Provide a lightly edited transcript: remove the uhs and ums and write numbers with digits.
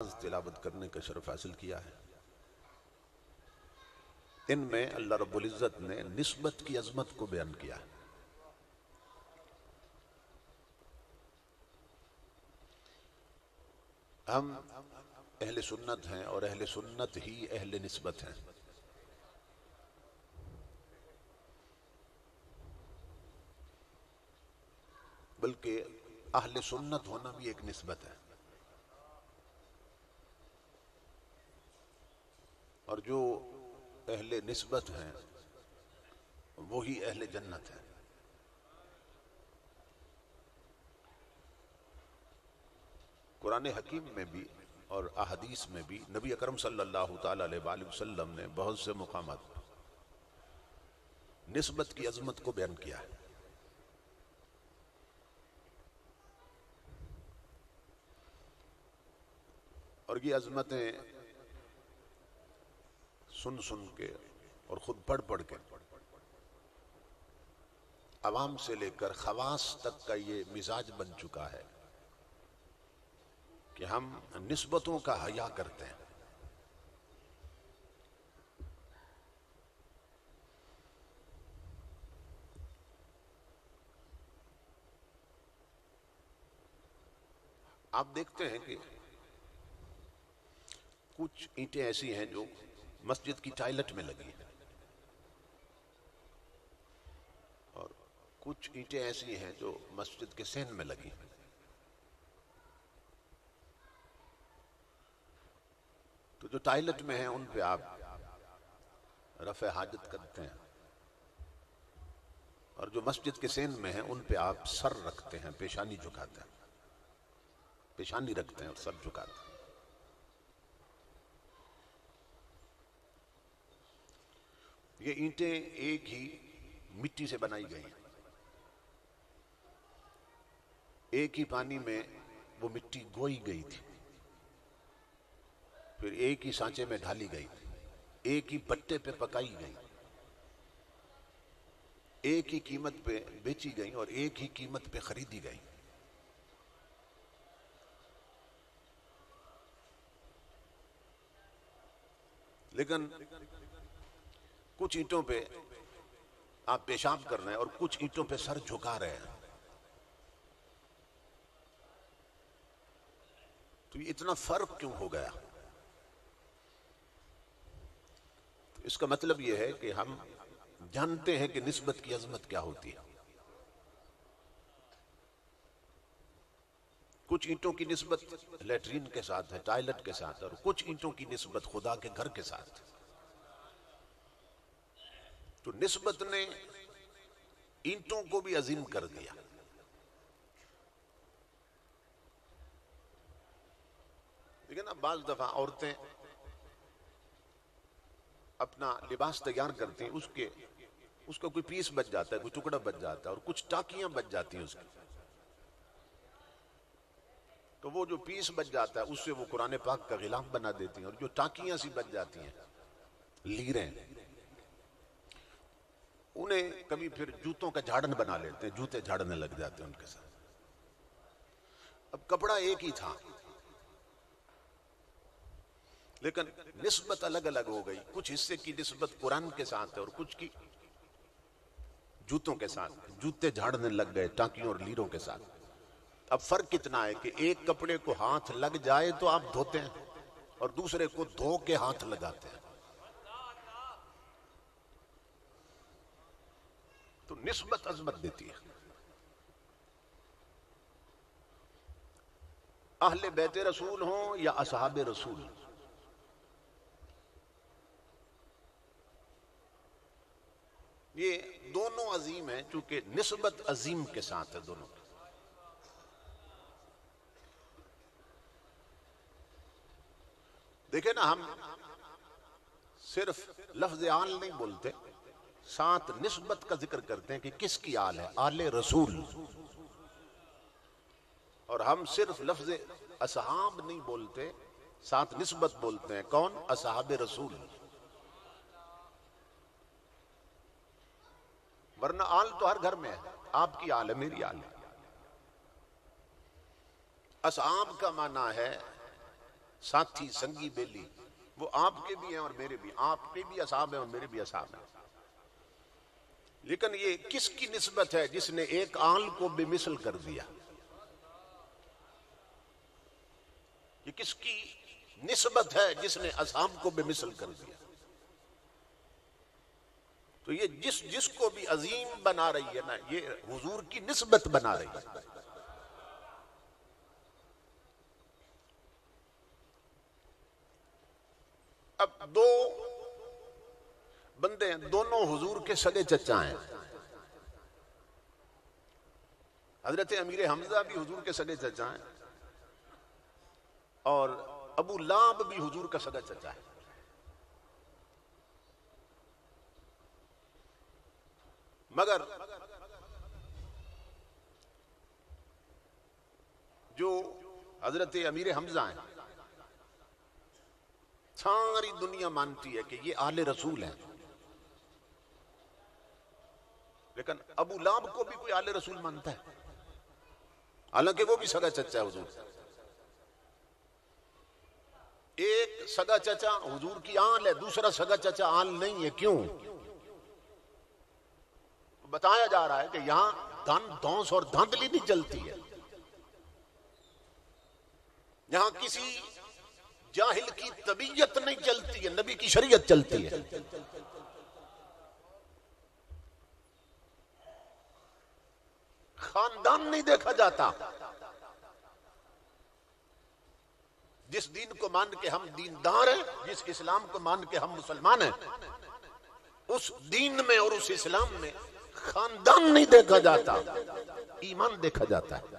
تلاوت کرنے کا شرف حاصل کیا ہے۔ ان میں اللہ رب العزت نے نسبت کی عظمت کو بیان کیا ہے۔ ہم اہل سنت ہیں اور اہل سنت ہی اہل نسبت ہیں۔ بلکہ اہل سنت ہونا بھی ایک نسبت ہے، اور جو اہل نسبت ہیں وہی اہل جنت ہیں۔ قرآن حکیم میں بھی اور احادیث میں بھی نبی اکرم صلی اللہ تعالی علیہ وآلہ وسلم نے بہت سے مقامات پر نسبت کی عظمت کو بیان کیا ہے۔ اور یہ عظمتیں سن سن کے اور خود پڑھ پڑھ کے عوام سے لے کر خواص تک کا یہ مزاج بن چکا ہے کہ ہم نسبتوں کا حیا کرتے ہیں۔ آپ دیکھتے ہیں کہ کچھ اینٹیں ایسی ہیں جو مسجد کی ٹائلٹ میں لگی ہیں، اور کچھ اینٹیں ایسی ہیں جو مسجد کے صحن میں لگی ہیں۔ تو جو ٹائلٹ میں ہیں ان پہ آپ رفع حاجت کرتے ہیں، اور جو مسجد کے صحن میں ہیں ان پہ آپ سر رکھتے ہیں، پیشانی جھکاتے ہیں، پیشانی رکھتے ہیں اور سر جھکاتے ہیں۔ یہ اینٹیں ایک ہی مٹی سے بنائی گئی ہیں، ایک ہی پانی میں وہ مٹی گوئی گئی تھی، پھر ایک ہی سانچے میں ڈھالی گئی، ایک ہی پٹے پہ پکائی گئی، ایک ہی قیمت پہ بیچی گئی اور ایک ہی قیمت پہ خریدی گئی۔ لیکن کچھ اینٹوں پہ آپ پیشاب کر رہے ہیں اور کچھ اینٹوں پہ سر جھکا رہے ہیں، تو یہ اتنا فرق کیوں ہو گیا؟ اس کا مطلب یہ ہے کہ ہم جانتے ہیں کہ نسبت کی عظمت کیا ہوتی ہے۔ کچھ اینٹوں کی نسبت لیٹرین کے ساتھ ہے، ٹائلٹ کے ساتھ، اور کچھ اینٹوں کی نسبت خدا کے گھر کے ساتھ۔ تو نسبت نے اینٹوں کو بھی عظیم کر دیا۔ لیکن اب بعض دفعہ عورتیں اپنا لباس تیار کرتی ہیں، اس کا کوئی پیس بچ جاتا ہے، کوئی ٹکڑا بچ جاتا ہے، اور کچھ ٹاکیاں بچ جاتی ہیں اس کی، تو وہ جو پیس بچ جاتا ہے اس سے وہ قرآن پاک کا غلاف بنا دیتی ہیں، اور جو ٹاکیاں سی بچ جاتی ہیں، لیریں، انہیں کبھی پھر جوتوں کا جھاڑن بنا لیتے ہیں، جوتے جھاڑنے لگ جاتے ہیں ان کے ساتھ۔ اب کپڑا ایک ہی تھا لیکن نسبت الگ الگ ہو گئی، کچھ حصے کی نسبت قرآن کے ساتھ ہے اور کچھ کی جوتوں کے ساتھ، جوتے جھاڑنے لگ گئے ٹاکیوں اور لیروں کے ساتھ۔ اب فرق کتنا ہے کہ ایک کپڑے کو ہاتھ لگ جائے تو آپ دھوتے ہیں اور دوسرے کو دھو کے ہاتھ لگاتے ہیں۔ تو نسبت عظمت دیتی ہے۔ اہل بیت رسول ہوں یا اصحاب رسول، یہ دونوں عظیم ہیں، چونکہ نسبت عظیم کے ساتھ ہے دونوں۔ دیکھیں نا، ہم صرف لفظ آل نہیں بولتے، ساتھ نسبت کا ذکر کرتے ہیں کہ کس کی آل ہے، آل رسول، اور ہم صرف لفظ اصحاب نہیں بولتے، ساتھ نسبت بولتے ہیں، کون؟ اصحاب رسول۔ ورنہ آل تو ہر گھر میں ہے، آپ کی آل ہے، میری آل ہے۔ اصحاب کا معنی ہے ساتھی سنگی بیلی، وہ آپ کے بھی ہیں اور میرے بھی، آپ کے بھی اصحاب ہیں اور میرے بھی اصحاب ہیں. لیکن یہ کس کی نسبت ہے جس نے ایک آل کو بے مثل کر دیا؟ یہ کس کی نسبت ہے جس نے اصحاب کو بے مثل کر دیا؟ تو یہ جس کو بھی عظیم بنا رہی ہے نا، یہ حضور کی نسبت بنا رہی ہے. اب دو بندے ہیں، دونوں حضور کے سگے چچا ہیں. حضرت امیر حمزہ بھی حضور کے سگے چچا ہیں اور ابو لہب بھی حضور کا سگا چچا ہے. مگر جو حضرت امیر حمزہ ہیں، ساری دنیا مانتی ہے کہ یہ آل رسول ہیں، لیکن ابو لہب کو بھی کوئی آل رسول مانتا ہے؟ حالانکہ وہ بھی سگا چچا ہے حضور. ایک سگا چچا حضور کی آل ہے، دوسرا سگا چچا آل نہیں ہے. کیوں؟ بتایا جا رہا ہے کہ یہاں دھونس اور دھاندلی نہیں چلتی ہے، یہاں کسی جاہل کی طبیعت نہیں چلتی ہے، نبی کی شریعت چلتی ہے. خاندان نہیں دیکھا جاتا. جس دین کو مان کے ہم دیندار ہیں، جس اسلام کو مان کے ہم مسلمان ہیں، اس دین میں اور اس اسلام میں خاندان نہیں دیکھا جاتا، ایمان دیکھا جاتا ہے.